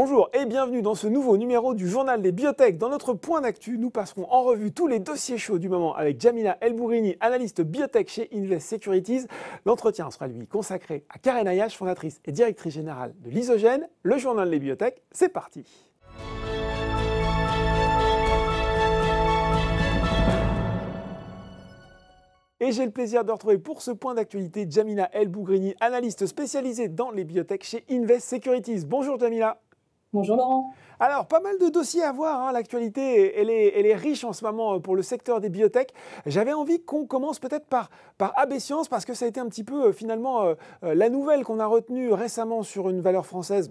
Bonjour et bienvenue dans ce nouveau numéro du Journal des Biotech. Dans notre point d'actu, nous passerons en revue tous les dossiers chauds du moment avec Jamila El-Bourrini, analyste biotech chez Invest Securities. L'entretien sera lui consacré à Karen Ayache, fondatrice et directrice générale de l'Isogène. Le Journal des Biotech, c'est parti. Et j'ai le plaisir de retrouver pour ce point d'actualité Jamila El-Bourrini, analyste spécialisée dans les biotech chez Invest Securities. Bonjour Jamila. Bonjour Laurent. Alors, pas mal de dossiers à voir, hein. L'actualité, elle est riche en ce moment pour le secteur des biotech. J'avais envie qu'on commence peut-être par AB Science, parce que ça a été un petit peu finalement la nouvelle qu'on a retenue récemment sur une valeur française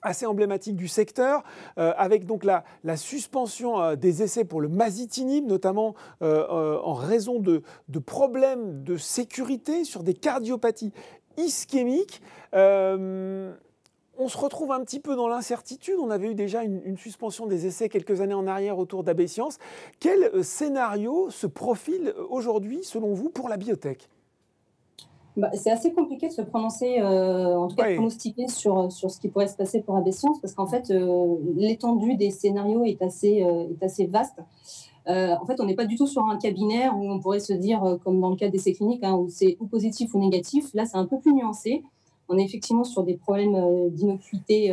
assez emblématique du secteur, avec donc la suspension des essais pour le masitinib, notamment en raison de problèmes de sécurité sur des cardiopathies ischémiques. On se retrouve un petit peu dans l'incertitude. On avait eu déjà une suspension des essais quelques années en arrière autour d'AB Science. Quel scénario se profile aujourd'hui, selon vous, pour la biotech ? C'est assez compliqué de se prononcer, en tout cas de pronostiquer sur ce qui pourrait se passer pour AB Science, parce qu'en fait, l'étendue des scénarios est assez vaste. En fait, on n'est pas du tout sur un cas binaire où on pourrait se dire, comme dans le cas d'essais cliniques, hein, où c'est ou positif ou négatif. Là, c'est un peu plus nuancé. On est effectivement sur des problèmes d'innocuité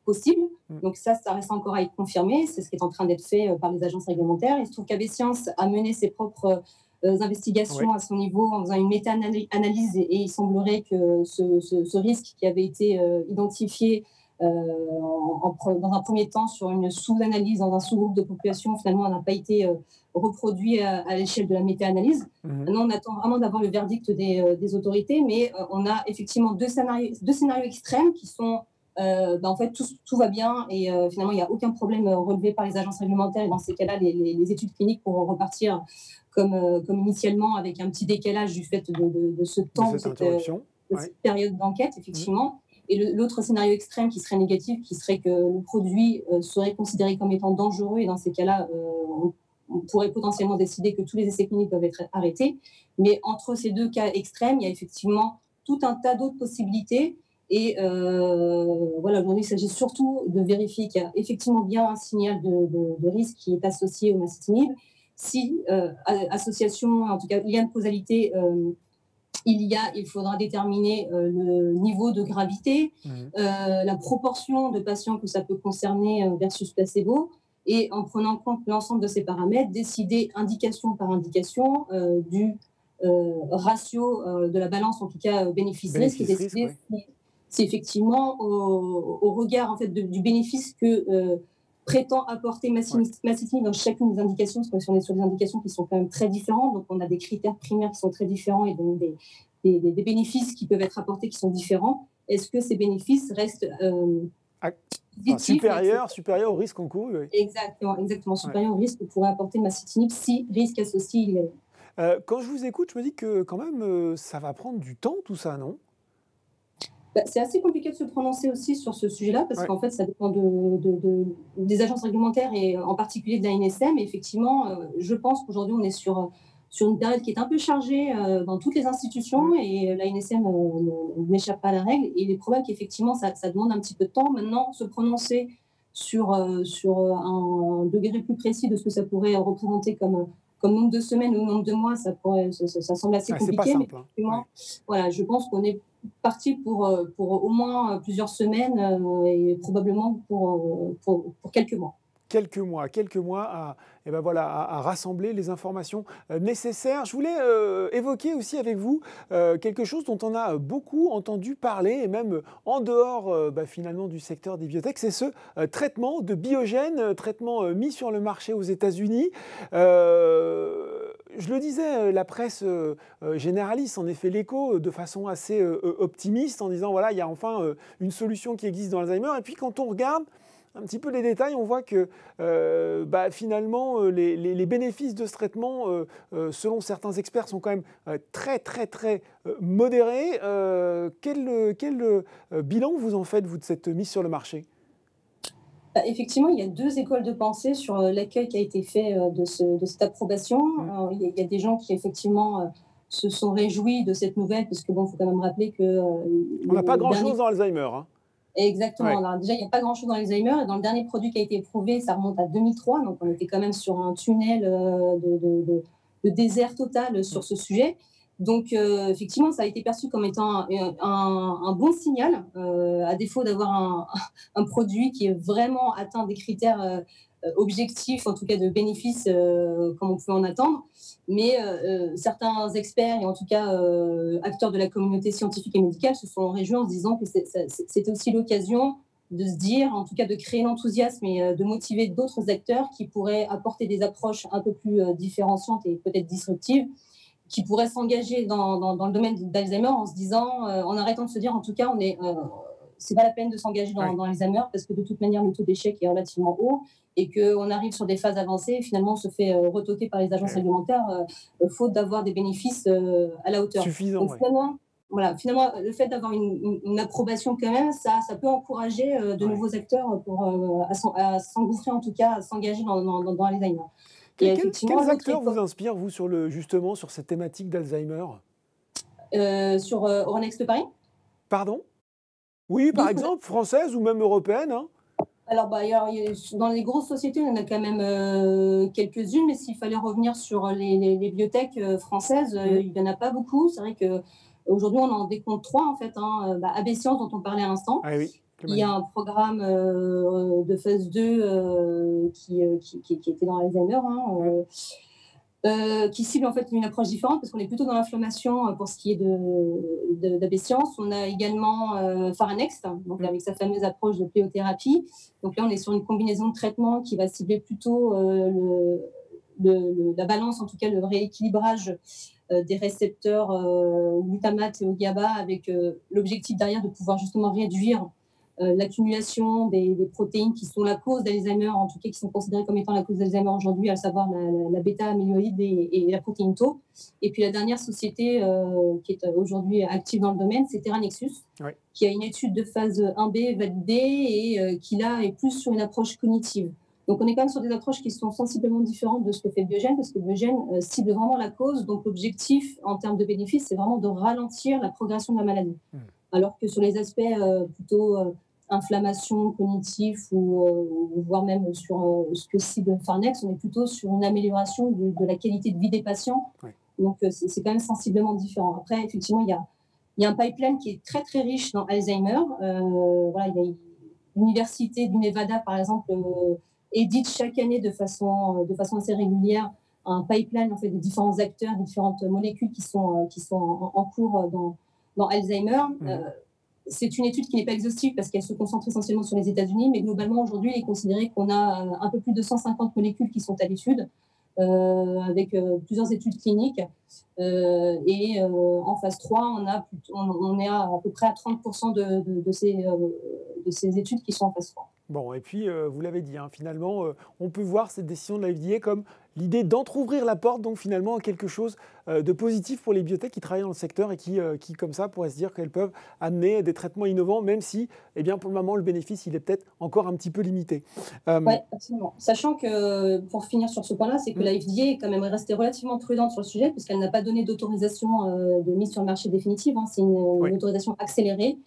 possibles. Donc ça reste encore à être confirmé. C'est ce qui est en train d'être fait par les agences réglementaires. Il se trouve qu'AB Science a mené ses propres investigations à son niveau en faisant une méta-analyse et il semblerait que ce risque qui avait été identifié dans un premier temps sur une sous-analyse dans un sous-groupe de population, finalement, n'a pas été reproduit à l'échelle de la méta-analyse. Maintenant, on attend vraiment d'avoir le verdict des autorités, mais on a effectivement deux scénarios extrêmes qui sont en fait, tout va bien et finalement, il n'y a aucun problème relevé par les agences réglementaires. Et dans ces cas-là, les études cliniques pourront repartir comme initialement, avec un petit décalage du fait de ce temps, de cette période d'enquête, effectivement. Et l'autre scénario extrême qui serait négatif, qui serait que le produit serait considéré comme étant dangereux. Et dans ces cas-là, on pourrait potentiellement décider que tous les essais cliniques doivent être arrêtés. Mais entre ces deux cas extrêmes, il y a effectivement tout un tas d'autres possibilités. Et voilà, aujourd'hui, il s'agit surtout de vérifier qu'il y a effectivement bien un signal de risque qui est associé au masitinib. Si association, en tout cas lien de causalité, il faudra déterminer le niveau de gravité, la proportion de patients que ça peut concerner versus placebo, et en prenant en compte l'ensemble de ces paramètres, décider indication par indication du ratio de la balance, en tout cas bénéfice-risque, et décider si effectivement, au regard en fait, du bénéfice que prétend apporter masitinib dans chacune des indications, parce qu'on est sur des indications qui sont quand même très différentes, donc on a des critères primaires qui sont très différents et donc des bénéfices qui peuvent être apportés qui sont différents. Est-ce que ces bénéfices restent supérieurs au risque encouru? Oui. Exactement, supérieurs au risque que pourrait apporter masitinib si risque associé il y avait. Quand je vous écoute, je me dis que quand même, ça va prendre du temps tout ça, non ? C'est assez compliqué de se prononcer aussi sur ce sujet-là, parce qu'en fait, ça dépend des agences réglementaires et en particulier de l'ANSM. Et effectivement, je pense qu'aujourd'hui, on est sur une période qui est un peu chargée dans toutes les institutions et l'ANSM n'échappe pas à la règle. Et il est probable qu'effectivement, ça demande un petit peu de temps. Maintenant, se prononcer sur un degré plus précis de ce que ça pourrait représenter comme nombre de semaines ou nombre de mois, ça semble assez compliqué. C'est pas simple, mais voilà, je pense qu'on est parti pour au moins plusieurs semaines et probablement pour quelques mois. Quelques mois à rassembler les informations nécessaires. Je voulais évoquer aussi avec vous quelque chose dont on a beaucoup entendu parler, et même en dehors finalement du secteur des biotech, c'est ce traitement de Biogène, traitement mis sur le marché aux États-Unis. Je le disais, la presse généraliste en est fait l'écho de façon assez optimiste en disant voilà, il y a enfin une solution qui existe dans l'Alzheimer. Et puis quand on regarde un petit peu les détails, on voit que finalement les bénéfices de ce traitement, selon certains experts, sont quand même très modérés. Quel bilan vous en faites, vous, de cette mise sur le marché ? Effectivement, il y a deux écoles de pensée sur l'accueil qui a été fait de cette approbation. Alors, il y a des gens qui, effectivement, se sont réjouis de cette nouvelle, parce que bon, faut quand même rappeler que... on n'a pas grand-chose dans Alzheimer, hein. Exactement. Ouais. Alors, déjà, il n'y a pas grand-chose dans l'Alzheimer. Et dans le dernier produit qui a été éprouvé, ça remonte à 2003. Donc, on était quand même sur un tunnel de désert total Mm. sur ce sujet. Donc, effectivement, ça a été perçu comme étant un bon signal, à défaut d'avoir un produit qui est vraiment atteint des critères objectifs, en tout cas de bénéfices, comme on pouvait en attendre. Mais certains experts et en tout cas acteurs de la communauté scientifique et médicale se sont réjouis en se disant que c'était aussi l'occasion de se dire, en tout cas de créer l'enthousiasme et de motiver d'autres acteurs qui pourraient apporter des approches un peu plus différenciantes et peut-être disruptives, qui pourraient s'engager dans le domaine d'Alzheimer en se disant, en arrêtant de se dire en tout cas c'est pas la peine de s'engager Ouais. dans Alzheimer parce que de toute manière le taux d'échec est relativement haut et qu'on arrive sur des phases avancées et finalement on se fait retoquer par les agences Ouais. réglementaires faute d'avoir des bénéfices à la hauteur. Suffisant, Donc ouais. finalement, le fait d'avoir une approbation quand même, ça peut encourager de Ouais. nouveaux acteurs à s'engouffrer, en tout cas, à s'engager dans Alzheimer. Et effectivement, Quels l'autre acteurs vous école, inspirent, vous, justement, sur cette thématique d'Alzheimer? sur Euronext Paris. Pardon? Oui, par D'autres. exemple, française ou même européenne, hein? Alors, dans les grosses sociétés, il y en a quand même quelques-unes, mais s'il fallait revenir sur les biotech françaises, Mm. il n'y en a pas beaucoup. C'est vrai qu'aujourd'hui, on en décompte trois, en fait. AB Science, dont on parlait à l'instant, Ah oui, tu il m'as y a dit. un programme de phase 2 qui était dans Alzheimer, Mm. qui cible en fait une approche différente parce qu'on est plutôt dans l'inflammation pour ce qui est d'AB Science. On a également Pharanext, donc Mm. avec sa fameuse approche de pléothérapie. Donc là, on est sur une combinaison de traitements qui va cibler plutôt la balance, en tout cas le rééquilibrage des récepteurs glutamate et au GABA avec l'objectif derrière de pouvoir justement réduire l'accumulation des protéines qui sont la cause d'Alzheimer, en tout cas qui sont considérées comme étant la cause d'Alzheimer aujourd'hui, à savoir la bêta-amyloïde et la protéine Tau. Et puis la dernière société qui est aujourd'hui active dans le domaine, c'est Terranexus, Ouais. qui a une étude de phase 1B validée et qui là est plus sur une approche cognitive. Donc on est quand même sur des approches qui sont sensiblement différentes de ce que fait Biogen, parce que Biogen cible vraiment la cause. Donc l'objectif en termes de bénéfices, c'est vraiment de ralentir la progression de la maladie. Mm. Alors que sur les aspects plutôt inflammation cognitive ou voire même sur ce que cible Pharnex, on est plutôt sur une amélioration de la qualité de vie des patients. Ouais. Donc c'est quand même sensiblement différent. Après, effectivement, il y a un pipeline qui est très très riche dans Alzheimer. Voilà, il y a l'université du Nevada, par exemple, édite chaque année de façon assez régulière un pipeline en fait, de différents acteurs, de différentes molécules qui sont en cours dans Alzheimer. Mm. C'est une étude qui n'est pas exhaustive parce qu'elle se concentre essentiellement sur les États-Unis, mais globalement, aujourd'hui, il est considéré qu'on a un peu plus de 150 molécules qui sont à l'étude, avec plusieurs études cliniques. En phase 3, on est à peu près à 30% de ces études qui sont en phase 3. Bon, et puis, vous l'avez dit, hein, finalement, on peut voir cette décision de la FDA comme l'idée d'entrouvrir la porte, donc finalement, à quelque chose de positif pour les biotech qui travaillent dans le secteur et qui comme ça, pourraient se dire qu'elles peuvent amener des traitements innovants, même si, eh bien, pour le moment, le bénéfice, il est peut-être encore un petit peu limité. Oui, absolument. Sachant que, pour finir sur ce point-là, c'est que la FDA est quand même restée relativement prudente sur le sujet, puisqu'elle n'a pas donné d'autorisation de mise sur le marché définitive. C'est une autorisation accélérée,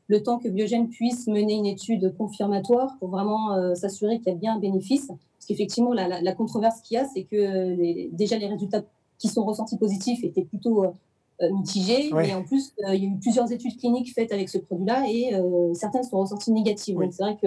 le temps que Biogen puisse mener une étude confirmatoire pour vraiment s'assurer qu'il y a bien un bénéfice. Parce qu'effectivement, la controverse qu'il y a, c'est que déjà les résultats qui sont ressentis positifs étaient plutôt mitigés. Ouais. Et en plus, il y a eu plusieurs études cliniques faites avec ce produit-là et certaines sont ressorties négatives. Oui. Donc c'est vrai que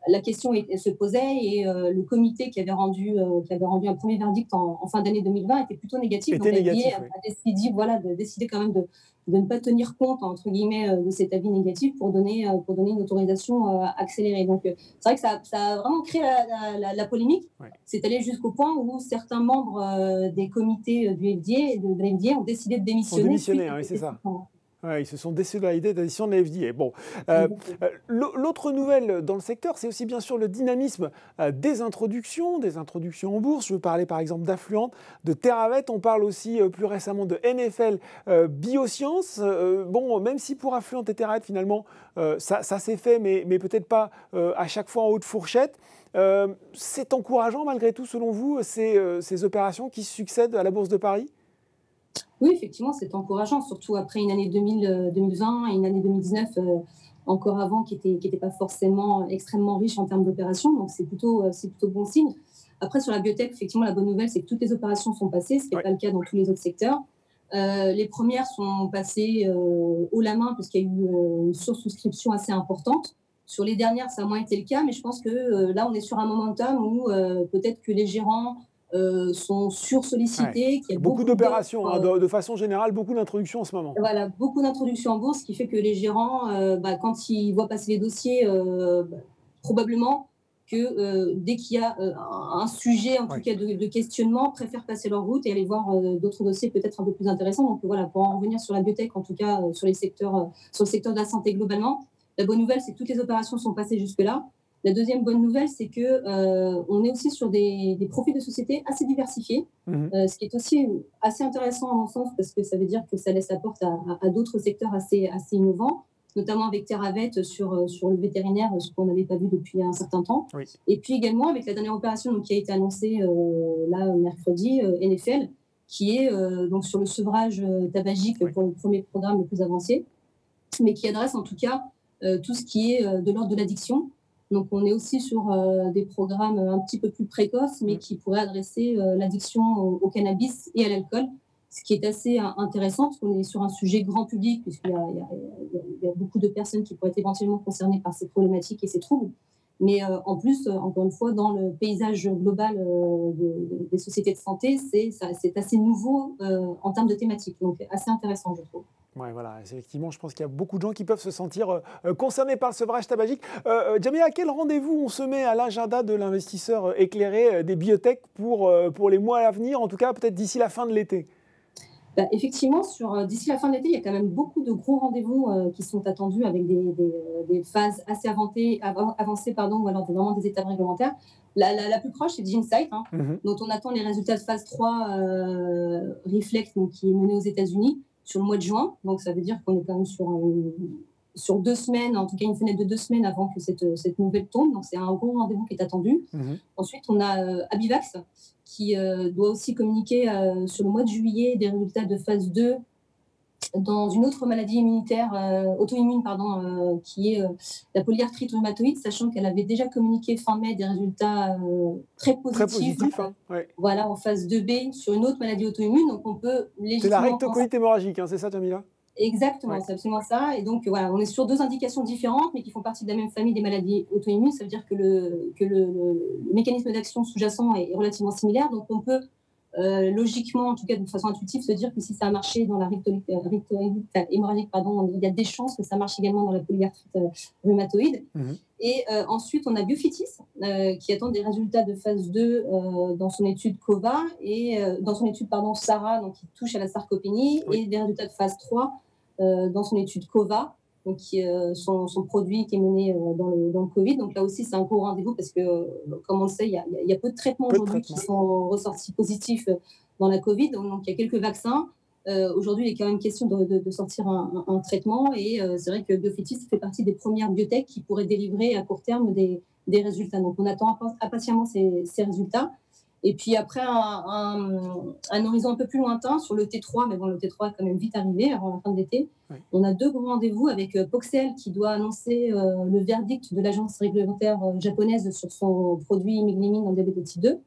la question se posait et le comité qui avait rendu un premier verdict en fin d'année 2020 était plutôt négatif. Donc la FDA a décidé quand même de ne pas tenir compte, entre guillemets, de cet avis négatif pour donner une autorisation accélérée. Donc c'est vrai que ça a vraiment créé la polémique. Ouais. C'est allé jusqu'au point où certains membres des comités de la FDA ont décidé de démissionner. Oui, c'est ça. Ouais, ils se sont déçus de l'idée d'addition de la FDA. Bon, l'autre nouvelle dans le secteur, c'est aussi bien sûr le dynamisme des introductions en bourse. Je veux parler par exemple d'Affluent, de Teravet. On parle aussi plus récemment de NFL Biosciences. Bon, même si pour Affluent et Teravet, finalement, ça s'est fait, mais peut-être pas à chaque fois en haute fourchette. C'est encourageant malgré tout, selon vous, ces opérations qui succèdent à la Bourse de Paris ? Oui, effectivement, c'est encourageant, surtout après une année 2020 et une année 2019 encore avant qui était pas forcément extrêmement riche en termes d'opérations. Donc, c'est plutôt bon signe. Après, sur la biotech, effectivement, la bonne nouvelle, c'est que toutes les opérations sont passées, ce qui n'est pas le cas dans tous les autres secteurs. Les premières sont passées haut la main parce qu'il y a eu une sursouscription assez importante. Sur les dernières, ça a moins été le cas, mais je pense que là, on est sur un momentum où peut-être que les gérants sont sursollicités. Qu'il y a beaucoup d'opérations, de façon générale, beaucoup d'introductions en ce moment. Voilà, beaucoup d'introductions en bourse, ce qui fait que les gérants, quand ils voient passer les dossiers, probablement que dès qu'il y a un sujet, en tout cas de questionnement, préfèrent passer leur route et aller voir d'autres dossiers peut-être un peu plus intéressants. Donc voilà, pour en revenir sur la biotech, en tout cas sur le secteur de la santé globalement, la bonne nouvelle, c'est que toutes les opérations sont passées jusque-là. La deuxième bonne nouvelle, c'est qu'on est aussi sur des profils de société assez diversifiés, ce qui est aussi assez intéressant à mon sens, parce que ça veut dire que ça laisse la porte à d'autres secteurs assez innovants, notamment avec Terravet sur le vétérinaire, ce qu'on n'avait pas vu depuis un certain temps. Oui. Et puis également avec la dernière opération donc, qui a été annoncée là mercredi, NFL, qui est donc sur le sevrage tabagique pour le premier programme le plus avancé, mais qui adresse en tout cas tout ce qui est de l'ordre de l'addiction. Donc, on est aussi sur des programmes un petit peu plus précoces, mais qui pourraient adresser l'addiction au cannabis et à l'alcool, ce qui est assez intéressant, parce qu'on est sur un sujet grand public, puisqu'il y a beaucoup de personnes qui pourraient être éventuellement concernées par ces problématiques et ces troubles. Mais en plus, encore une fois, dans le paysage global des sociétés de santé, c'est assez nouveau en termes de thématiques. Donc, assez intéressant, je trouve. Oui, voilà, effectivement, je pense qu'il y a beaucoup de gens qui peuvent se sentir concernés par le sevrage tabagique. Jamila, à quel rendez-vous on se met à l'agenda de l'investisseur éclairé des biotech pour les mois à venir, en tout cas peut-être d'ici la fin de l'été? Effectivement, d'ici la fin de l'été, il y a quand même beaucoup de gros rendez-vous qui sont attendus avec des phases assez avancées, ou alors vraiment des étapes réglementaires. La plus proche, c'est Genesight, dont on attend les résultats de phase 3 Reflect, donc, qui est mené aux États-Unis sur le mois de juin. Donc, ça veut dire qu'on est quand même sur 2 semaines, en tout cas une fenêtre de 2 semaines avant que cette nouvelle tombe. Donc, c'est un gros rendez-vous qui est attendu. Ensuite, on a Abivax, qui doit aussi communiquer sur le mois de juillet des résultats de phase 2 dans une autre maladie immunitaire, auto-immune, qui est la polyarthrite rhumatoïde, sachant qu'elle avait déjà communiqué fin mai des résultats très positifs voilà, en phase 2B sur une autre maladie auto-immune. Donc on peut légitimement... C'est la rectocolite hémorragique, c'est ça, Jamila? Exactement, c'est absolument ça. Et donc, voilà, on est sur 2 indications différentes, mais qui font partie de la même famille des maladies auto-immunes. Ça veut dire que le mécanisme d'action sous-jacent est relativement similaire. Donc, on peut logiquement, en tout cas de façon intuitive, se dire que si ça a marché dans la rectocolite hémorragique, il y a des chances que ça marche également dans la polyarthrite rhumatoïde. Et ensuite, on a Biofitis, qui attend des résultats de phase 2 dans son étude COVA, et dans son étude SARA, donc qui touche à la sarcopénie, et des résultats de phase 3 dans son étude COVA, donc qui est son produit qui est mené dans le Covid. Donc là aussi, c'est un gros rendez-vous parce que, comme on le sait, il y a peu de traitements aujourd'hui qui sont ressortis positifs dans la Covid. Donc il y a quelques vaccins. Aujourd'hui, il est quand même question de sortir un traitement, et c'est vrai que Biofitis fait partie des premières biotech qui pourraient délivrer à court terme des résultats. Donc on attend impatiemment ces résultats. Et puis après, un horizon un peu plus lointain sur le T3, mais bon, le T3 est quand même vite arrivé avant la fin de l'été. On a 2 gros rendez-vous avec Poxel qui doit annoncer le verdict de l'agence réglementaire japonaise sur son produit imiglimine en diabète de type 2.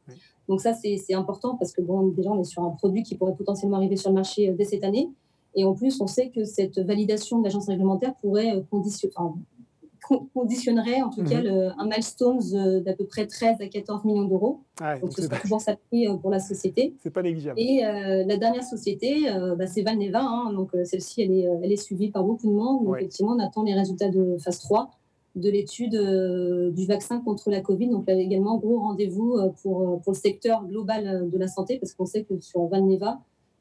Donc ça, c'est important parce que bon, déjà, on est sur un produit qui pourrait potentiellement arriver sur le marché dès cette année. Et en plus, on sait que cette validation de l'agence réglementaire pourrait conditionnerait en tout cas un milestone d'à peu près 13 à 14 millions d'euros. Donc ce sera toujours ça pour la société. C'est pas négligeable. Et la dernière société, c'est Valneva. Donc celle-ci, elle est suivie par beaucoup de monde. Donc effectivement, on attend les résultats de phase 3 de l'étude du vaccin contre la Covid. Donc là également, gros rendez-vous pour le secteur global de la santé, parce qu'on sait que sur Valneva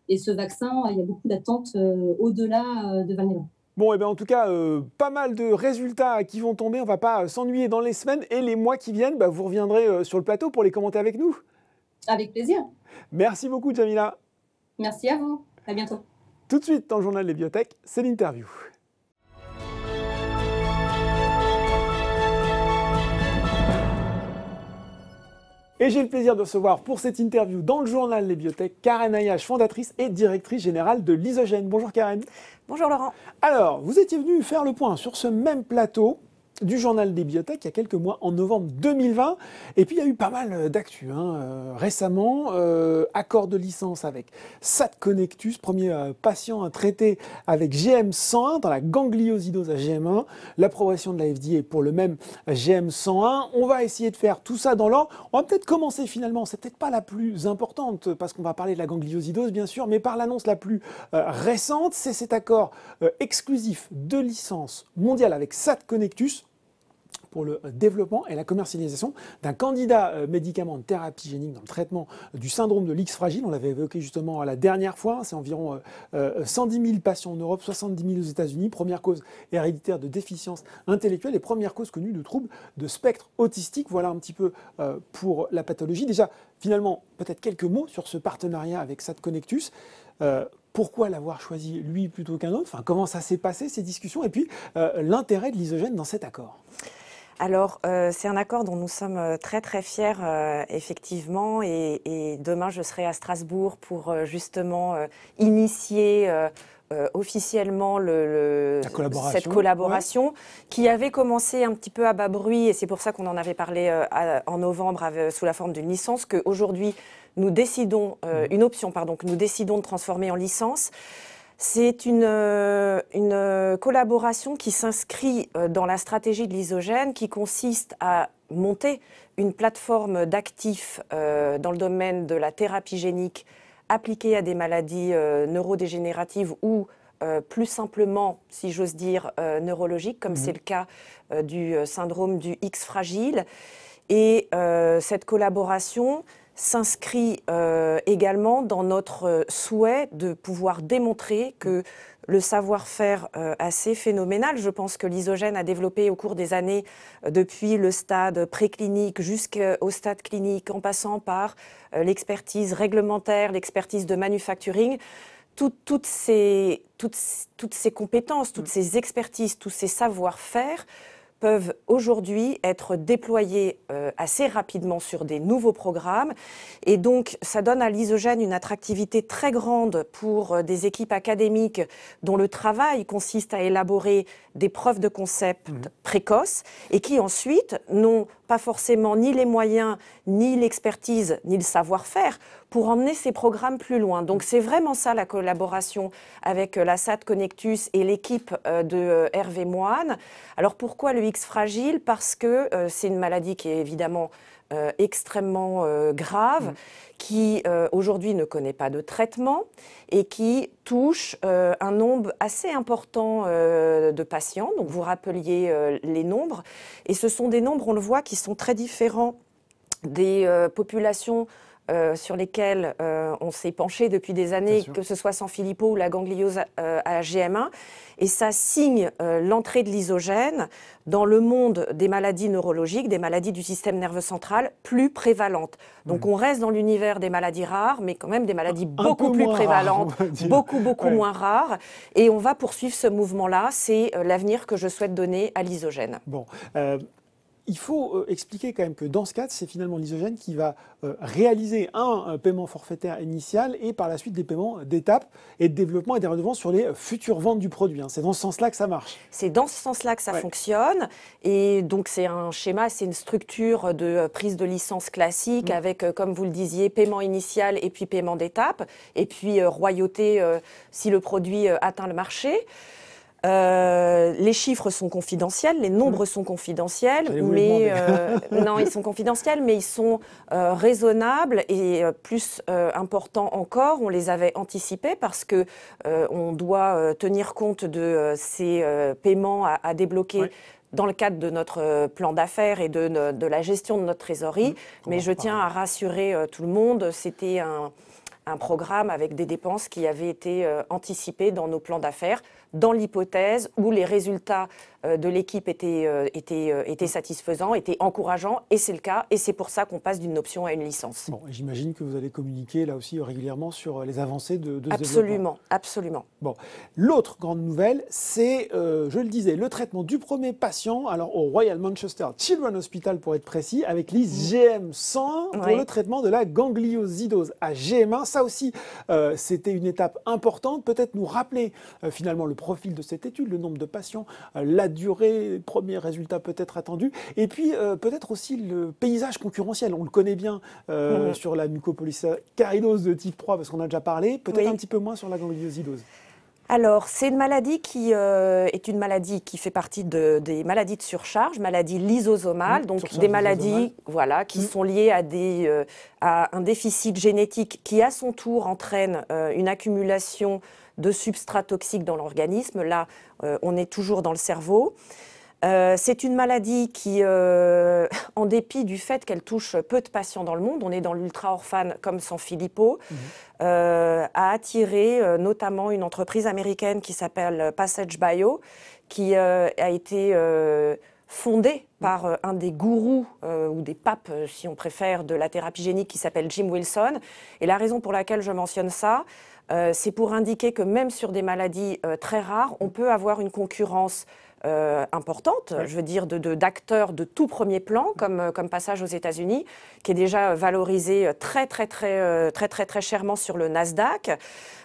et ce vaccin, il y a beaucoup d'attentes au-delà de Valneva. Bon, en tout cas, pas mal de résultats qui vont tomber. On ne va pas s'ennuyer dans les semaines et les mois qui viennent. Vous reviendrez sur le plateau pour les commenter avec nous. Avec plaisir. Merci beaucoup, Jamila. Merci à vous. À bientôt. Tout de suite, dans le Journal des Biotech, c'est l'interview. Et j'ai le plaisir de recevoir pour cette interview dans le journal Les Biotech, Karen Ayache, fondatrice et directrice générale de Lysogène. Bonjour Karen. Bonjour Laurent. Alors, vous étiez venu faire le point sur ce même plateau du journal des Biotech il y a quelques mois, en novembre 2020. Et puis, il y a eu pas mal d'actu. Récemment, accord de licence avec SatConnectus, premier patient traité avec GM101 dans la gangliosidose à GM1. L'approbation de la FDA pour le même GM101. On va essayer de faire tout ça dans l'ordre. On va peut-être commencer finalement, c'est peut-être pas la plus importante, parce qu'on va parler de la gangliosidose, bien sûr, mais par l'annonce la plus récente, c'est cet accord exclusif de licence mondiale avec SatConnectus pour le développement et la commercialisation d'un candidat médicament de thérapie génique dans le traitement du syndrome de l'X fragile. On l'avait évoqué justement la dernière fois, c'est environ 110 000 patients en Europe, 70 000 aux États-Unis. Première cause héréditaire de déficience intellectuelle et première cause connue de troubles de spectre autistique. Voilà un petit peu pour la pathologie. Déjà, finalement, peut-être quelques mots sur ce partenariat avec SatConnectus. Pourquoi l'avoir choisi lui plutôt qu'un autre? Enfin, comment ça s'est passé ces discussions? Et puis, l'intérêt de Lysogène dans cet accord? Alors, c'est un accord dont nous sommes très très fiers, effectivement, et demain je serai à Strasbourg pour justement initier officiellement cette collaboration qui avait commencé un petit peu à bas bruit, et c'est pour ça qu'on en avait parlé en novembre sous la forme d'une licence, qu'aujourd'hui nous décidons, une option que nous décidons de transformer en licence. C'est une collaboration qui s'inscrit dans la stratégie de Lysogène, qui consiste à monter une plateforme d'actifs dans le domaine de la thérapie génique appliquée à des maladies neurodégénératives ou plus simplement, si j'ose dire, neurologiques, comme c'est le cas du syndrome du X fragile. Et cette collaboration s'inscrit également dans notre souhait de pouvoir démontrer que le savoir-faire assez phénoménal, je pense que Lysogène a développé au cours des années, depuis le stade préclinique jusqu'au stade clinique, en passant par l'expertise réglementaire, l'expertise de manufacturing, toutes ces compétences, toutes ces expertises, tous ces savoir-faire peuvent aujourd'hui être déployés assez rapidement sur des nouveaux programmes. Et donc, ça donne à Lysogène une attractivité très grande pour des équipes académiques dont le travail consiste à élaborer des preuves de concept précoces et qui ensuite n'ont pas forcément ni les moyens, ni l'expertise, ni le savoir-faire pour emmener ces programmes plus loin. Donc c'est vraiment ça la collaboration avec la SatConnectus et l'équipe de Hervé Moine. Alors pourquoi le X fragile? Parce que c'est une maladie qui est évidemment extrêmement grave, qui aujourd'hui ne connaît pas de traitement et qui touche un nombre assez important de patients. Donc vous rappeliez les nombres, et ce sont des nombres, on le voit, qui sont très différents des populations sur lesquelles on s'est penché depuis des années, que ce soit Sanfilippo ou la gangliose à GM1. Et ça signe l'entrée de Lysogène dans le monde des maladies neurologiques, des maladies du système nerveux central plus prévalentes. Donc on reste dans l'univers des maladies rares, mais quand même des maladies beaucoup plus prévalentes, beaucoup moins rares. Et on va poursuivre ce mouvement-là. C'est l'avenir que je souhaite donner à Lysogène. Bon. Il faut expliquer quand même que dans ce cadre, c'est finalement Lysogène qui va réaliser un paiement forfaitaire initial et par la suite des paiements d'étape et de développement et des redevances sur les futures ventes du produit. C'est dans ce sens-là que ça marche. C'est dans ce sens-là que ça fonctionne. Et donc c'est un schéma, c'est une structure de prise de licence classique avec, comme vous le disiez, paiement initial et puis paiement d'étape. Et puis royauté si le produit atteint le marché. Les chiffres sont confidentiels, les nombres sont confidentiels, mais non, ils sont confidentiels, mais ils sont raisonnables et plus importants encore, on les avait anticipés parce que on doit tenir compte de ces paiements à débloquer dans le cadre de notre plan d'affaires et de la gestion de notre trésorerie. Mais je tiens à rassurer tout le monde, c'était un programme avec des dépenses qui avaient été anticipées dans nos plans d'affaires. dans l'hypothèse où les résultats de l'équipe étaient satisfaisants, étaient encourageants, et c'est le cas, et c'est pour ça qu'on passe d'une option à une licence. Bon, j'imagine que vous allez communiquer là aussi régulièrement sur les avancées de ce développement. Absolument, absolument. Bon, l'autre grande nouvelle, c'est, je le disais, le traitement du premier patient, alors au Royal Manchester Children's Hospital pour être précis, avec l'IS-GM101 pour le traitement de la gangliosidose à GM1. Ça aussi, c'était une étape importante. Peut-être nous rappeler finalement le profil de cette étude, le nombre de patients, la durée, les premiers résultats peut-être attendus, et puis peut-être aussi le paysage concurrentiel. On le connaît bien sur la mucopolysaccharidose de type 3 parce qu'on a déjà parlé, peut-être un petit peu moins sur la gangliosidose. Alors, c'est une maladie qui est une maladie qui fait partie des maladies de surcharge, maladies lysosomales, donc des maladies qui sont liées à un déficit génétique qui, à son tour, entraîne une accumulation de substrats toxiques dans l'organisme. Là, on est toujours dans le cerveau. C'est une maladie qui, en dépit du fait qu'elle touche peu de patients dans le monde, on est dans l'ultra-orphane comme Sanfilippo, a attiré notamment une entreprise américaine qui s'appelle Passage Bio, qui a été fondée par un des gourous ou des papes, si on préfère, de la thérapie génique qui s'appelle Jim Wilson. Et la raison pour laquelle je mentionne ça, c'est pour indiquer que même sur des maladies très rares, on peut avoir une concurrence importante, je veux dire d'acteurs de tout premier plan, comme Passage aux États-Unis, qui est déjà valorisé très chèrement sur le Nasdaq.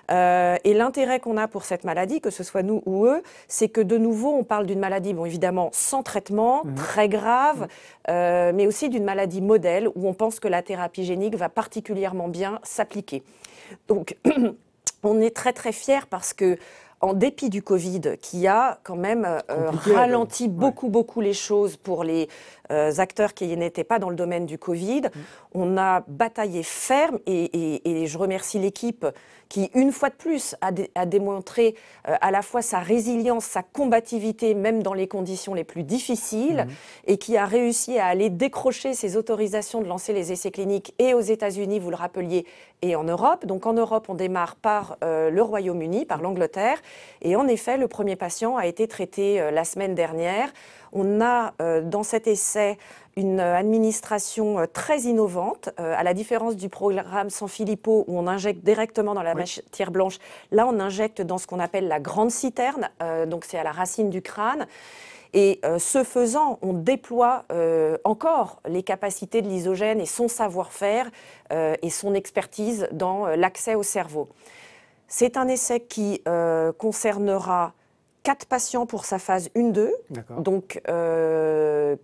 Et l'intérêt qu'on a pour cette maladie, que ce soit nous ou eux, c'est que de nouveau, on parle d'une maladie, bon évidemment, sans traitement, très grave, mais aussi d'une maladie modèle où on pense que la thérapie génique va particulièrement bien s'appliquer. Donc, on est très fiers parce que, en dépit du Covid, qui a quand même ralenti beaucoup les choses pour les acteurs qui n'étaient pas dans le domaine du Covid, on a bataillé ferme et je remercie l'équipe qui, une fois de plus, a démontré à la fois sa résilience, sa combativité, même dans les conditions les plus difficiles, et qui a réussi à aller décrocher ses autorisations de lancer les essais cliniques et aux États-Unis, vous le rappeliez, et en Europe. Donc en Europe, on démarre par le Royaume-Uni, par l'Angleterre, et en effet, le premier patient a été traité la semaine dernière. On a dans cet essai une administration très innovante, à la différence du programme Sanfilippo où on injecte directement dans la matière blanche. Là, on injecte dans ce qu'on appelle la grande citerne, donc c'est à la racine du crâne. Et ce faisant, on déploie encore les capacités de l'isogène et son savoir-faire et son expertise dans l'accès au cerveau. C'est un essai qui concernera 4 patients pour sa phase 1-2, donc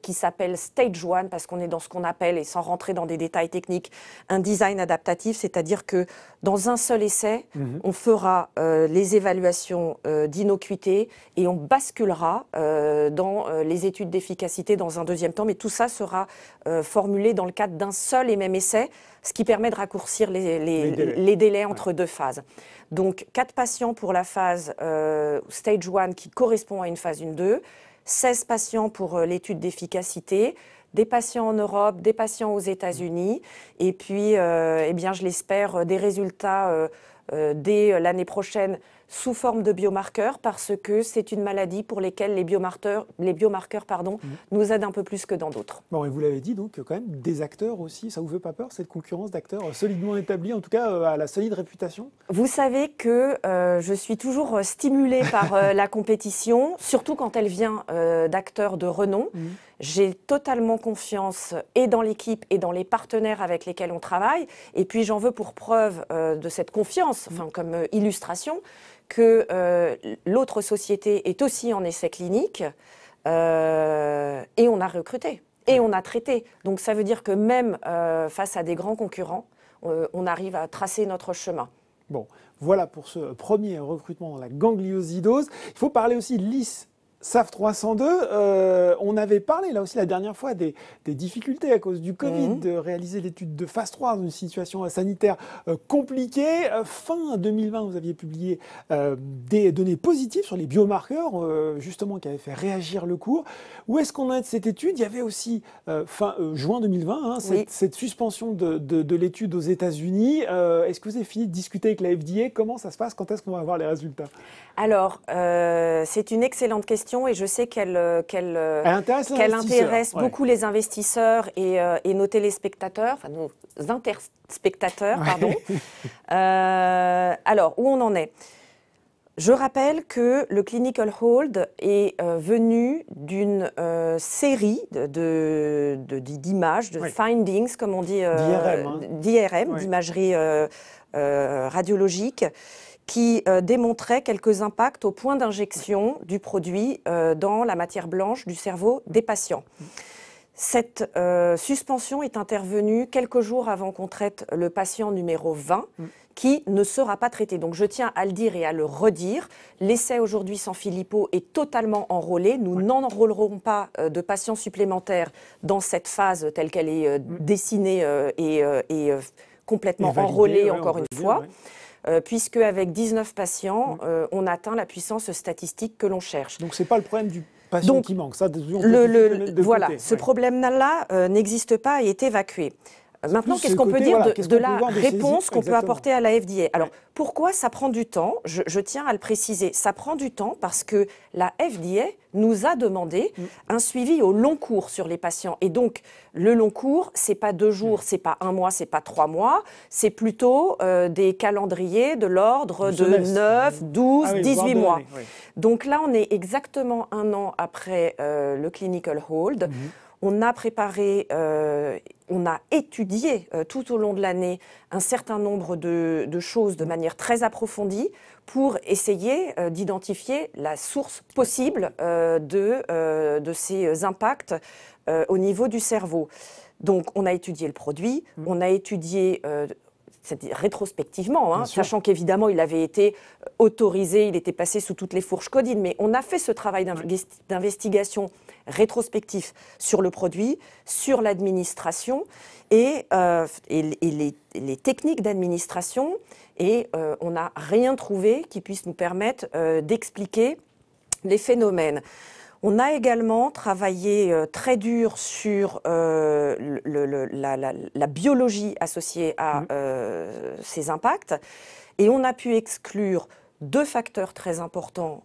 qui s'appelle Stage 1 parce qu'on est dans ce qu'on appelle, et sans rentrer dans des détails techniques, un design adaptatif, c'est-à-dire que dans un seul essai, on fera les évaluations d'innocuité et on basculera dans les études d'efficacité dans un deuxième temps, mais tout ça sera formulé dans le cadre d'un seul et même essai, ce qui permet de raccourcir les délais entre deux phases. Donc 4 patients pour la phase Stage 1 qui correspond à une phase 1-2, 16 patients pour l'étude d'efficacité, des patients en Europe, des patients aux États-Unis, et puis, eh bien, je l'espère, des résultats dès l'année prochaine sous forme de biomarqueurs, parce que c'est une maladie pour laquelle les biomarqueurs nous aident un peu plus que dans d'autres. Bon, et vous l'avez dit, donc quand même des acteurs aussi, ça vous fait pas peur, cette concurrence d'acteurs solidement établis, en tout cas à la solide réputation? Vous savez que je suis toujours stimulée par la compétition, surtout quand elle vient d'acteurs de renom. J'ai totalement confiance et dans l'équipe et dans les partenaires avec lesquels on travaille. Et puis j'en veux pour preuve de cette confiance, enfin comme illustration, que l'autre société est aussi en essai clinique et on a recruté et on a traité. Donc ça veut dire que même face à des grands concurrents, on arrive à tracer notre chemin. Bon, voilà pour ce premier recrutement dans la gangliosidose. Il faut parler aussi de l'IS SAF 302, on avait parlé là aussi la dernière fois des difficultés à cause du Covid de réaliser l'étude de phase 3 dans une situation sanitaire compliquée. Fin 2020, vous aviez publié des données positives sur les biomarqueurs, justement, qui avaient fait réagir le cours. Où est-ce qu'on a de cette étude? Il y avait aussi, fin juin 2020, hein, cette suspension de l'étude aux États-Unis. Est-ce que vous avez fini de discuter avec la FDA? Comment ça se passe? Quand est-ce qu'on va avoir les résultats? Alors, c'est une excellente question et je sais qu'elle intéresse beaucoup les investisseurs et nos téléspectateurs, enfin nos interspectateurs, pardon. Alors, où on en est? Je rappelle que le clinical hold est venu d'une série d'images, de findings, comme on dit, d'IRM, d'imagerie radiologique, qui démontrait quelques impacts au point d'injection du produit dans la matière blanche du cerveau des patients. Cette suspension est intervenue quelques jours avant qu'on traite le patient numéro 20, qui ne sera pas traité. Donc je tiens à le dire et à le redire, l'essai aujourd'hui sans Philippot est totalement enrôlé. Nous n'enrôlerons pas de patients supplémentaires dans cette phase telle qu'elle est dessinée et complètement enrôlée, encore une fois. Puisque avec 19 patients, on atteint la puissance statistique que l'on cherche. Donc ce n'est pas le problème du patient qui manque. Ça, voilà, ce problème-là n'existe pas et est évacué. Maintenant, qu'est-ce qu'on peut dire de la réponse qu'on peut apporter à la FDA? Alors, pourquoi ça prend du temps? Je tiens à le préciser. Ça prend du temps parce que la FDA nous a demandé un suivi au long cours sur les patients. Et donc, le long cours, ce n'est pas 2 jours, ce n'est pas 1 mois, ce n'est pas 3 mois. C'est plutôt des calendriers de l'ordre de 9, 12, 18 mois. Donc là, on est exactement 1 an après le clinical hold. On a préparé, on a étudié tout au long de l'année un certain nombre de choses de manière très approfondie pour essayer d'identifier la source possible de ces impacts au niveau du cerveau. Donc, on a étudié le produit, on a étudié rétrospectivement, sachant qu'évidemment, il avait été autorisé, il était passé sous toutes les fourches codines, mais on a fait ce travail d'investigation rétrospectif sur le produit, sur l'administration et les techniques d'administration, et on n'a rien trouvé qui puisse nous permettre d'expliquer les phénomènes. On a également travaillé très dur sur la biologie associée à ces impacts, et on a pu exclure 2 facteurs très importants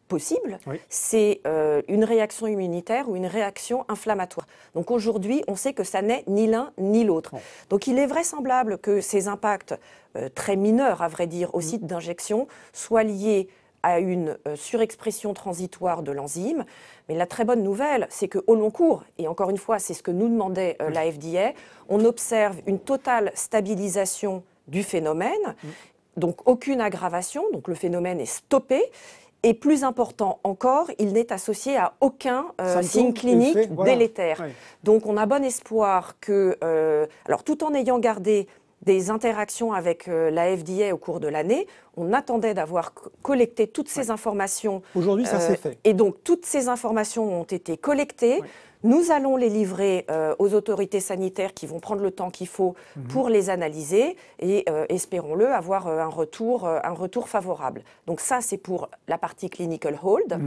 possibles. C'est une réaction immunitaire ou une réaction inflammatoire. Donc aujourd'hui, on sait que ça n'est ni l'un ni l'autre. Donc il est vraisemblable que ces impacts très mineurs, à vrai dire, au site d'injection, soient liés à une surexpression transitoire de l'enzyme. Mais la très bonne nouvelle, c'est qu'au long cours, et encore une fois, c'est ce que nous demandait la FDA, on observe une totale stabilisation du phénomène, donc aucune aggravation, donc le phénomène est stoppé. Et plus important encore, il n'est associé à aucun signe clinique délétère. Donc on a bon espoir que, alors tout en ayant gardé des interactions avec la FDA au cours de l'année, on attendait d'avoir collecté toutes ces informations. Aujourd'hui, ça s'est fait. Et donc toutes ces informations ont été collectées. Nous allons les livrer aux autorités sanitaires qui vont prendre le temps qu'il faut pour les analyser et, espérons-le, avoir un retour favorable. Donc ça, c'est pour la partie clinical hold.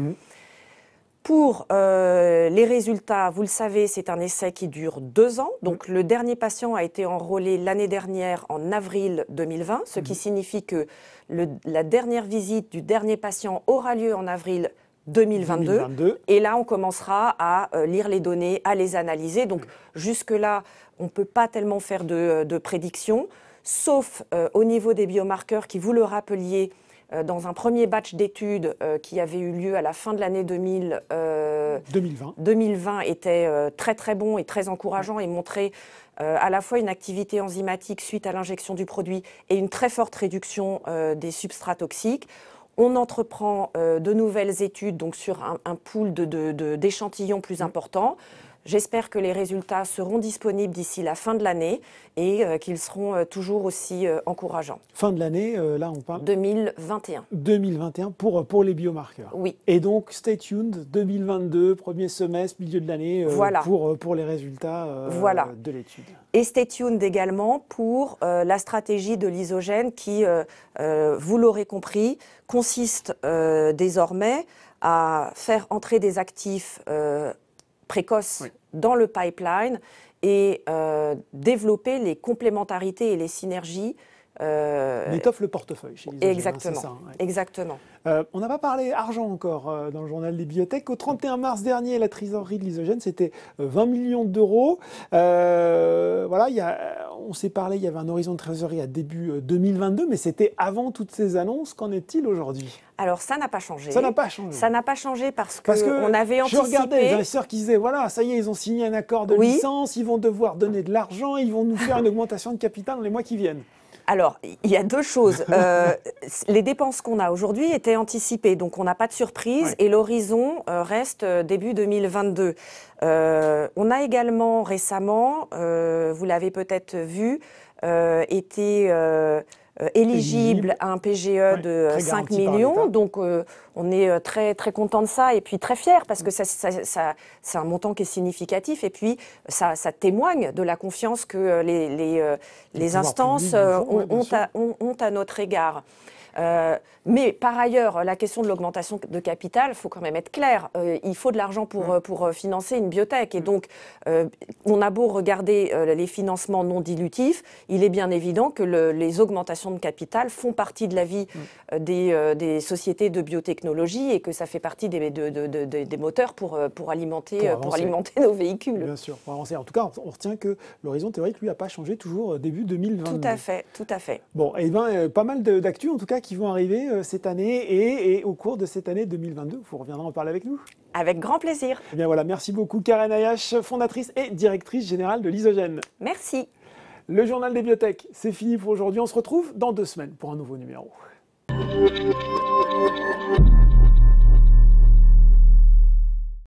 Pour les résultats, vous le savez, c'est un essai qui dure 2 ans. Donc le dernier patient a été enrôlé l'année dernière en avril 2020, ce qui signifie que la dernière visite du dernier patient aura lieu en avril 2022. Et là, on commencera à lire les données, à les analyser. Donc, jusque-là, on ne peut pas tellement faire de prédictions, sauf au niveau des biomarqueurs qui, vous le rappeliez, dans un premier batch d'études qui avait eu lieu à la fin de l'année 2020 était très très bon et très encourageant et montrait à la fois une activité enzymatique suite à l'injection du produit et une très forte réduction des substrats toxiques. On entreprend de nouvelles études donc sur un pool d'échantillons plus important. J'espère que les résultats seront disponibles d'ici la fin de l'année et qu'ils seront toujours aussi encourageants. Fin de l'année, là on parle 2021. 2021 pour les biomarqueurs. Oui. Et donc, stay tuned, 2022, premier semestre, milieu de l'année, voilà. pour les résultats voilà. de l'étude. Et stay tuned également pour la stratégie de l'isogène qui, vous l'aurez compris, consiste désormais à faire entrer des actifs précoces dans le pipeline et développer les complémentarités et les synergies. On étoffe le portefeuille chez l'isogène. Exactement. C'est ça, ouais. Exactement. On n'a pas parlé argent encore dans le journal des biotech. Au 31 mars dernier, la trésorerie de l'isogène, c'était 20 millions d'euros. Voilà, on s'est parlé, il y avait un horizon de trésorerie à début 2022, mais c'était avant toutes ces annonces. Qu'en est-il aujourd'hui ? Alors, ça n'a pas changé. Ça n'a pas changé. Ça n'a pas changé parce qu'on avait anticipé. Je regardais les investisseurs qui disaient, voilà, ça y est, ils ont signé un accord de licence, ils vont devoir donner de l'argent, ils vont nous faire une augmentation de capital dans les mois qui viennent. Alors, il y a deux choses. Les dépenses qu'on a aujourd'hui étaient anticipées, donc on n'a pas de surprise et l'horizon reste début 2022. On a également récemment, vous l'avez peut-être vu, été éligible à un PGE de 5 millions. Donc, on est très, très content de ça et puis très fiers parce que c'est un montant qui est significatif et puis ça témoigne de la confiance que les instances ont à notre égard. Mais par ailleurs, la question de l'augmentation de capital, il faut quand même être clair. Il faut de l'argent pour financer une biotech. Et donc, on a beau regarder les financements non dilutifs, il est bien évident que les augmentations de capital font partie de la vie des sociétés de biotechnologie et que ça fait partie des moteurs pour alimenter nos véhicules. Bien sûr, pour avancer. En tout cas, on retient que l'horizon théorique, lui, n'a pas changé toujours début 2022. Tout à fait, tout à fait. Bon, et bien, pas mal d'actu, en tout cas, qui vont arriver cette année et au cours de cette année 2022. Vous reviendrez en parler avec nous. Avec grand plaisir. Eh bien voilà, merci beaucoup Karen Ayache, fondatrice et directrice générale de l'isogène. Merci. Le journal des biotech, c'est fini pour aujourd'hui. On se retrouve dans 2 semaines pour un nouveau numéro.